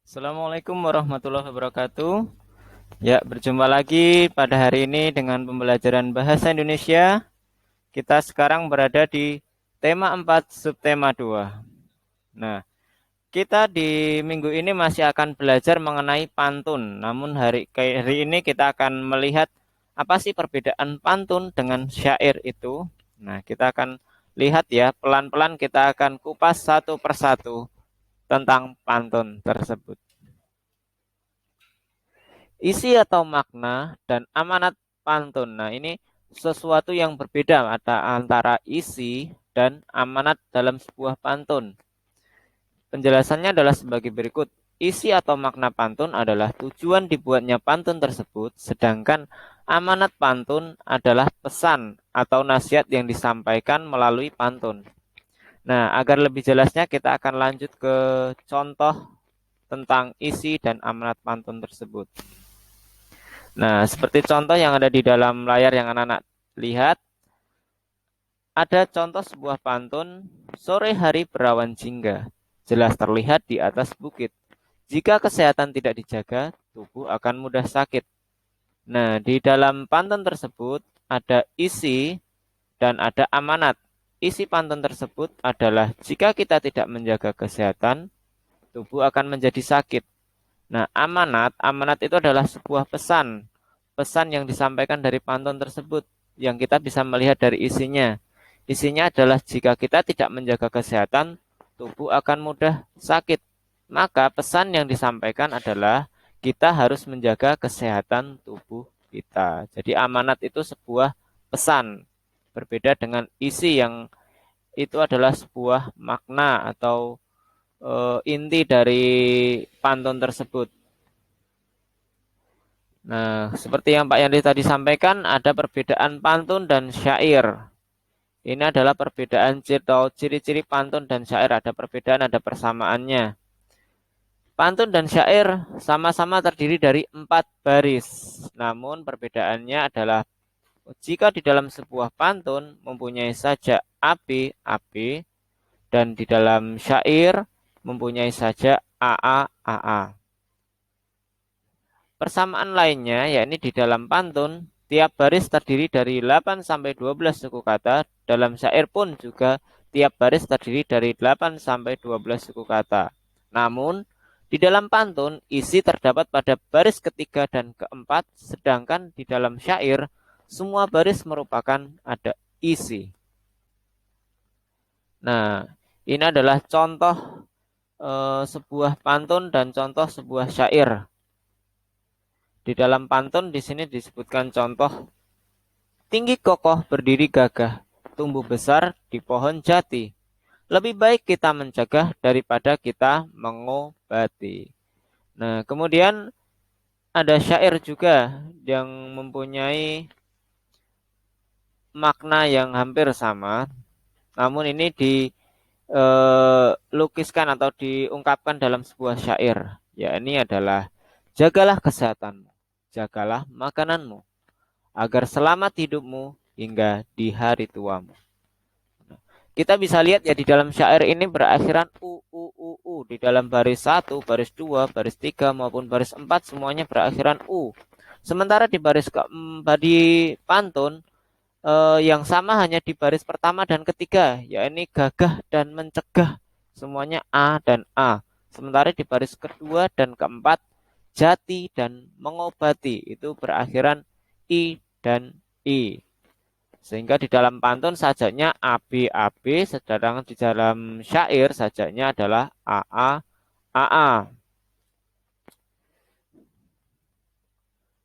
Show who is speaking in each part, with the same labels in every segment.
Speaker 1: Assalamualaikum warahmatullahi wabarakatuh. Ya, berjumpa lagi pada hari ini dengan pembelajaran bahasa Indonesia. Kita sekarang berada di tema 4 subtema 2. Nah, kita di minggu ini masih akan belajar mengenai pantun. Namun hari ini kita akan melihat apa sih perbedaan pantun dengan syair itu. Nah, kita akan lihat ya, pelan-pelan kita akan kupas satu persatu tentang pantun tersebut. Isi atau makna dan amanat pantun. Nah, ini sesuatu yang berbeda antara isi dan amanat dalam sebuah pantun. Penjelasannya adalah sebagai berikut. Isi atau makna pantun adalah tujuan dibuatnya pantun tersebut, sedangkan amanat pantun adalah pesan atau nasihat yang disampaikan melalui pantun. Nah, agar lebih jelasnya kita akan lanjut ke contoh tentang isi dan amanat pantun tersebut. Nah, seperti contoh yang ada di dalam layar yang anak-anak lihat, ada contoh sebuah pantun, sore hari berawan jingga, jelas terlihat di atas bukit. Jika kesehatan tidak dijaga, tubuh akan mudah sakit. Nah, di dalam pantun tersebut ada isi dan ada amanat. Isi pantun tersebut adalah jika kita tidak menjaga kesehatan, tubuh akan menjadi sakit. Nah, amanat itu adalah sebuah pesan. Pesan yang disampaikan dari pantun tersebut yang kita bisa melihat dari isinya. Isinya adalah jika kita tidak menjaga kesehatan, tubuh akan mudah sakit. Maka pesan yang disampaikan adalah kita harus menjaga kesehatan tubuh kita. Jadi amanat itu sebuah pesan. Berbeda dengan isi yang itu adalah sebuah makna atau inti dari pantun tersebut. Nah, seperti yang Pak Yandri tadi sampaikan, ada perbedaan pantun dan syair. Ini adalah perbedaan atau ciri-ciri pantun dan syair. Ada perbedaan, ada persamaannya. Pantun dan syair sama-sama terdiri dari 4 baris. Namun perbedaannya adalah jika di dalam sebuah pantun mempunyai sajak AB, AB, dan di dalam syair mempunyai sajak AA, AA. Persamaan lainnya yakni di dalam pantun, tiap baris terdiri dari 8 sampai 12 suku kata, dalam syair pun juga tiap baris terdiri dari 8 sampai 12 suku kata. Namun, di dalam pantun isi terdapat pada baris ketiga dan keempat, sedangkan di dalam syair semua baris merupakan ada isi. Nah, ini adalah contoh sebuah pantun dan contoh sebuah syair. Di dalam pantun di sini disebutkan contoh tinggi kokoh berdiri gagah, tumbuh besar di pohon jati. Lebih baik kita mencegah daripada kita mengobati. Nah, kemudian ada syair juga yang mempunyai makna yang hampir sama, namun ini dilukiskan atau diungkapkan dalam sebuah syair. Ya, ini adalah jagalah kesehatanmu, jagalah makananmu, agar selamat hidupmu hingga di hari tuamu. Kita bisa lihat ya di dalam syair ini berakhiran u. Di dalam baris 1, baris 2, baris 3 maupun baris 4 semuanya berakhiran u. Sementara di baris di pantun yang sama hanya di baris pertama dan ketiga, yakni gagah dan mencegah. Semuanya A dan A. Sementara di baris kedua dan keempat jati dan mengobati itu berakhiran I dan I. Sehingga di dalam pantun sajaknya AB AB, sedangkan di dalam syair sajaknya adalah AA AA.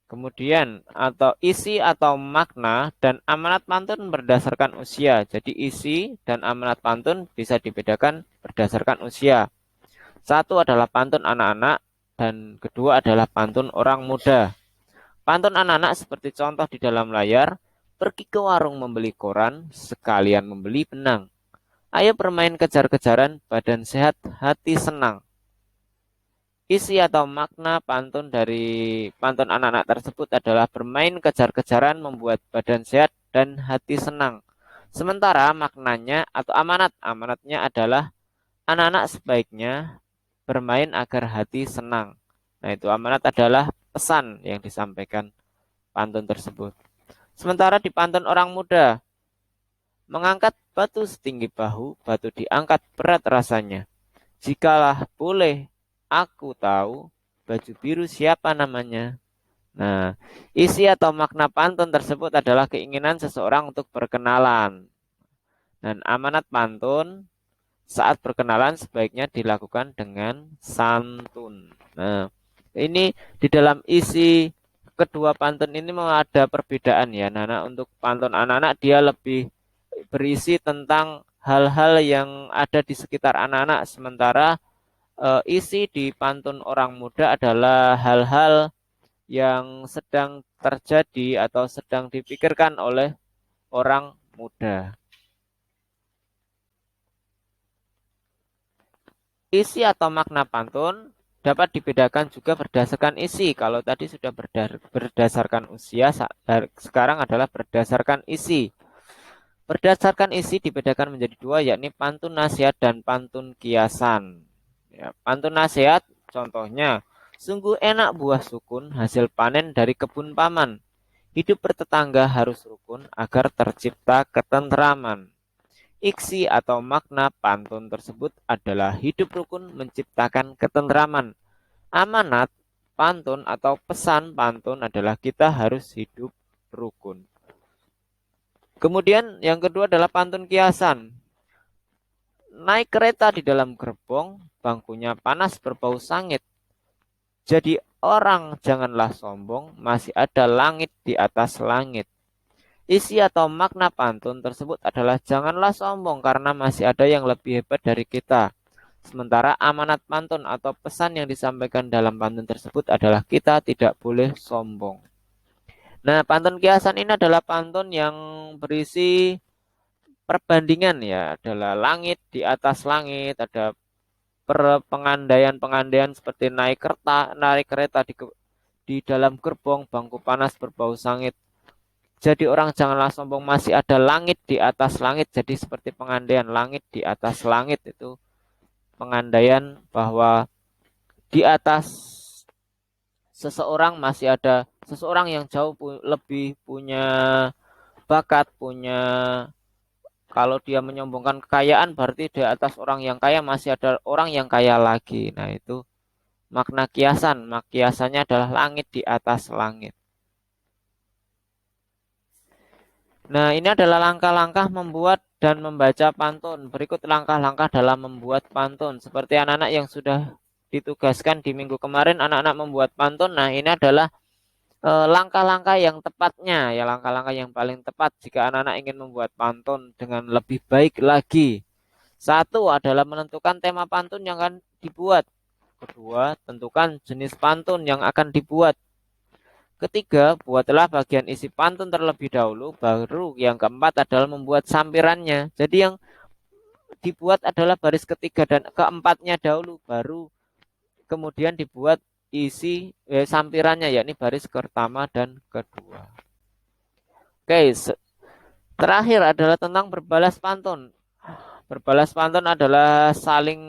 Speaker 1: Kemudian atau isi atau makna dan amanat pantun berdasarkan usia. Jadi isi dan amanat pantun bisa dibedakan berdasarkan usia. Satu adalah pantun anak-anak dan kedua adalah pantun orang muda. Pantun anak-anak seperti contoh di dalam layar, pergi ke warung membeli koran, sekalian membeli benang. Ayo bermain kejar-kejaran, badan sehat, hati senang. Isi atau makna pantun dari pantun anak-anak tersebut adalah bermain kejar-kejaran membuat badan sehat dan hati senang. Sementara maknanya atau amanatnya adalah anak-anak sebaiknya bermain agar hati senang. Nah, itu amanat adalah pesan yang disampaikan pantun tersebut. Sementara di pantun orang muda, mengangkat batu setinggi bahu, batu diangkat berat rasanya. Jikalah boleh aku tahu, baju biru siapa namanya. Nah, isi atau makna pantun tersebut adalah keinginan seseorang untuk berkenalan. Dan amanat pantun saat berkenalan sebaiknya dilakukan dengan santun. Nah, ini di dalam isi kedua pantun ini memang ada perbedaan ya. Nah, untuk pantun anak-anak dia lebih berisi tentang hal-hal yang ada di sekitar anak-anak, sementara isi di pantun orang muda adalah hal-hal yang sedang terjadi atau sedang dipikirkan oleh orang muda. Isi atau makna pantun dapat dibedakan juga berdasarkan isi. Kalau tadi sudah berdasarkan usia, sekarang adalah berdasarkan isi. Berdasarkan isi dibedakan menjadi dua, yakni pantun nasihat dan pantun kiasan. Ya, pantun nasihat contohnya, sungguh enak buah sukun, hasil panen dari kebun paman. Hidup bertetangga harus rukun agar tercipta ketentraman. Iksi atau makna pantun tersebut adalah hidup rukun menciptakan ketentraman. Amanat pantun atau pesan pantun adalah kita harus hidup rukun. Kemudian yang kedua adalah pantun kiasan. Naik kereta di dalam gerbong, bangkunya panas berbau sangit. Jadi orang janganlah sombong, masih ada langit di atas langit. Isi atau makna pantun tersebut adalah janganlah sombong karena masih ada yang lebih hebat dari kita. Sementara amanat pantun atau pesan yang disampaikan dalam pantun tersebut adalah kita tidak boleh sombong. Nah, pantun kiasan ini adalah pantun yang berisi perbandingan ya, adalah langit di atas langit, ada pengandaian-pengandaian seperti naik kereta di dalam gerbong, bangku panas berbau sangit. Jadi orang janganlah sombong, masih ada langit di atas langit. Jadi seperti pengandaian langit di atas langit, itu pengandaian bahwa di atas seseorang masih ada seseorang yang jauh lebih punya bakat, punya, kalau dia menyombongkan kekayaan berarti di atas orang yang kaya masih ada orang yang kaya lagi. Nah, itu makna kiasan. Kiasannya adalah langit di atas langit. Nah, ini adalah langkah-langkah membuat dan membaca pantun. Berikut langkah-langkah dalam membuat pantun. Seperti anak-anak yang sudah ditugaskan di minggu kemarin, anak-anak membuat pantun. Nah, ini adalah langkah-langkah yang tepatnya, ya langkah-langkah yang paling tepat jika anak-anak ingin membuat pantun dengan lebih baik lagi. Satu adalah menentukan tema pantun yang akan dibuat. Kedua, tentukan jenis pantun yang akan dibuat. Ketiga, buatlah bagian isi pantun terlebih dahulu, baru yang keempat adalah membuat sampirannya. Jadi yang dibuat adalah baris ketiga dan keempatnya dahulu, baru kemudian dibuat isi sampirannya, yakni baris pertama dan kedua. Oke, terakhir adalah tentang berbalas pantun. Berbalas pantun adalah saling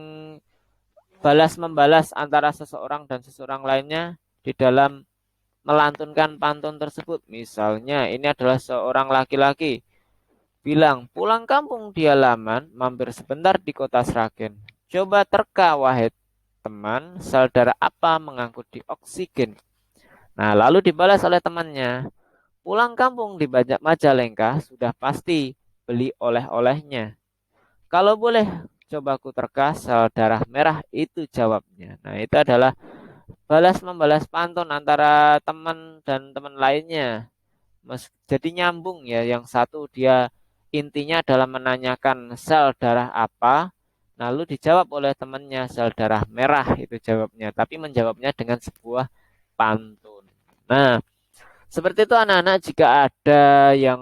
Speaker 1: balas membalas antara seseorang dan seseorang lainnya di dalam melantunkan pantun tersebut. Misalnya ini adalah seorang laki-laki bilang, pulang kampung di halaman, mampir sebentar di kota Sragen. Coba terka wahai teman, saudara apa mengangkut di oksigen. Nah, lalu dibalas oleh temannya, pulang kampung di Majalengka, sudah pasti beli oleh-olehnya. Kalau boleh, coba ku terka sel darah merah, itu jawabnya. Nah, itu adalah balas membalas pantun antara teman dan teman lainnya. Jadi nyambung ya, yang satu dia intinya adalah menanyakan sel darah apa, lalu dijawab oleh temannya sel darah merah, itu jawabnya, tapi menjawabnya dengan sebuah pantun. Nah, seperti itu anak-anak, jika ada yang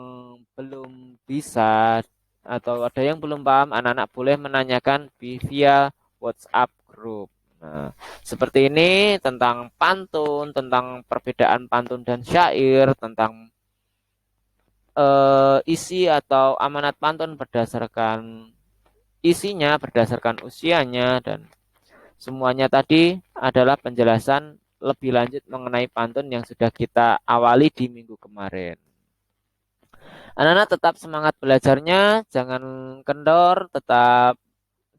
Speaker 1: belum bisa atau ada yang belum paham, anak-anak boleh menanyakan via WhatsApp group. Nah, seperti ini tentang pantun, tentang perbedaan pantun dan syair, tentang isi atau amanat pantun berdasarkan isinya, berdasarkan usianya, dan Semuanya tadi adalah penjelasan lebih lanjut mengenai pantun yang sudah kita awali di minggu kemarin. Anak-anak tetap semangat belajarnya, jangan kendor, tetap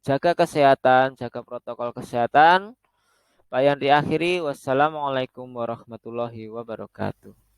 Speaker 1: jaga kesehatan, jaga protokol kesehatan. Pak yang diakhiri, wassalamualaikum warahmatullahi wabarakatuh.